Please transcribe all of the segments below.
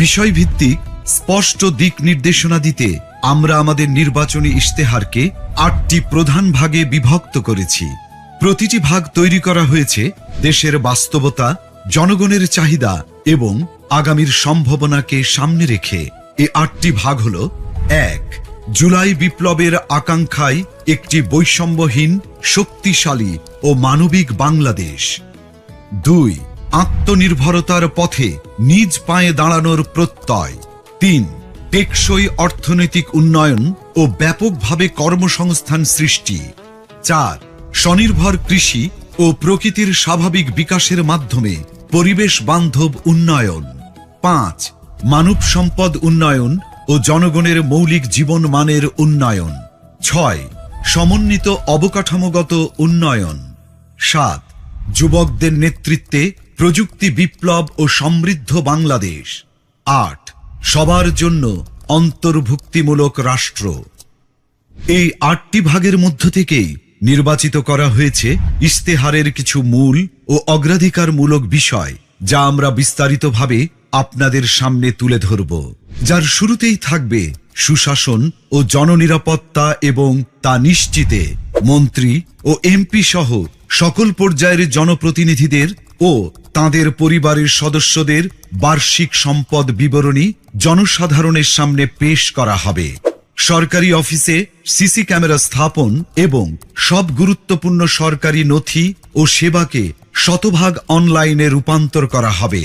বিষয়ভিত্তিক স্পষ্ট দিক নির্দেশনা দিতে আমরা আমাদের নির্বাচনী ইশতেহারকে ৮টি প্রধান ভাগে বিভক্ত করেছি। প্রতিটি ভাগ তৈরি করা হয়েছে দেশের বাস্তবতা, জনগণের চাহিদা এবং আগামীর সম্ভাবনাকে সামনে রেখে। এই ৮টি ভাগ হল: ১. জুলাই বিপ্লবের আকাঙ্ক্ষায় একটি বৈষম্যহীন, শক্তিশালী ও মানবিক বাংলাদেশ। ২. আত্মনির্ভরতার পথে নিজ পায়ে দাঁড়ানোর প্রত্যয়। ৩. টেকসই অর্থনৈতিক উন্নয়ন ও ব্যাপকভাবে কর্মসংস্থান সৃষ্টি। ৪. স্বনির্ভর কৃষি ও প্রকৃতির স্বাভাবিক বিকাশের মাধ্যমে পরিবেশ বান্ধব উন্নয়ন। ৫. মানব সম্পদ উন্নয়ন ও জনগণের মৌলিক জীবন মানের উন্নয়ন। ৬. সমন্বিত অবকাঠামোগত উন্নয়ন। ৭. যুবকদের নেতৃত্বে প্রযুক্তি বিপ্লব ও সমৃদ্ধ বাংলাদেশ। ৮. সবার জন্য অন্তর্ভুক্তিমূলক রাষ্ট্র। এই ৮টি ভাগের মধ্য থেকেই নির্বাচিত করা হয়েছে ইশতেহারের কিছু মূল ও অগ্রাধিকারমূলক বিষয়, যা আমরা বিস্তারিতভাবে আপনাদের সামনে তুলে ধরব। যার শুরুতেই থাকবে সুশাসন ও জননিরাপত্তা এবং তা নিশ্চিতে মন্ত্রী ও এমপি সহ সকল পর্যায়ের জনপ্রতিনিধিদের ও তাদের পরিবারের সদস্যদের বার্ষিক সম্পদ বিবরণী জনসাধারণের সামনে পেশ করা হবে। সরকারি অফিসে সিসি ক্যামেরা স্থাপন এবং সব গুরুত্বপূর্ণ সরকারি নথি ও সেবাকে শতভাগ অনলাইনে রূপান্তর করা হবে।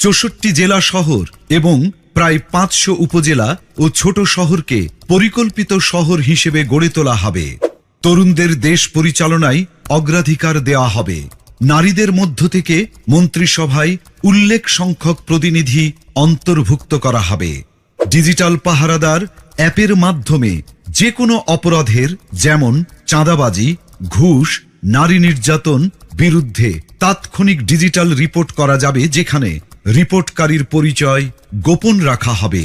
৬৪ জেলা শহর এবং প্রায় ৫০০ উপজেলা ও ছোট শহরকে পরিকল্পিত শহর হিসেবে গড়ে তোলা হবে। তরুণদের দেশ পরিচালনায় অগ্রাধিকার দেওয়া হবে। নারীদের মধ্য থেকে মন্ত্রিসভায় উল্লেখ সংখ্যক প্রতিনিধি অন্তর্ভুক্ত করা হবে। ডিজিটাল পাহারাদার অ্যাপের মাধ্যমে যে কোনো অপরাধের, যেমন চাঁদাবাজি, ঘুষ, নারী নির্যাতন বিরুদ্ধে তাৎক্ষণিক ডিজিটাল রিপোর্ট করা যাবে, যেখানে রিপোর্টকারীর পরিচয় গোপন রাখা হবে।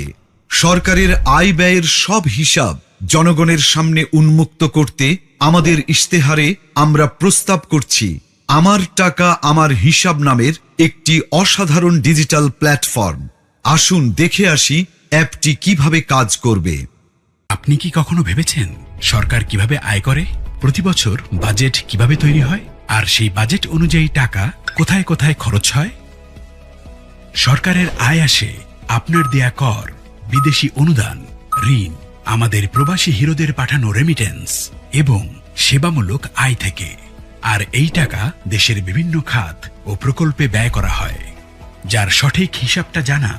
সরকারের আয় ব্যয়ের সব হিসাব জনগণের সামনে উন্মুক্ত করতে আমাদের ইশতেহারে আমরা প্রস্তাব করছি আমার টাকা আমার হিসাব নামের একটি অসাধারণ ডিজিটাল প্ল্যাটফর্ম। আসুন দেখে আসি অ্যাপটি কিভাবে কাজ করবে। আপনি কি কখনো ভেবেছেন সরকার কিভাবে আয় করে? প্রতি বছর বাজেট কিভাবে তৈরি হয়, আর সেই বাজেট অনুযায়ী টাকা কোথায় কোথায় খরচ হয়? সরকারের আয় আসে আপনার দেয়া কর, বিদেশি অনুদান, ঋণ, আমাদের প্রবাসী হিরোদের পাঠানো রেমিটেন্স এবং সেবামূলক আয় থেকে। আর এই টাকা দেশের বিভিন্ন খাত ও প্রকল্পে ব্যয় করা হয়, যার সঠিক হিসাবটা জানা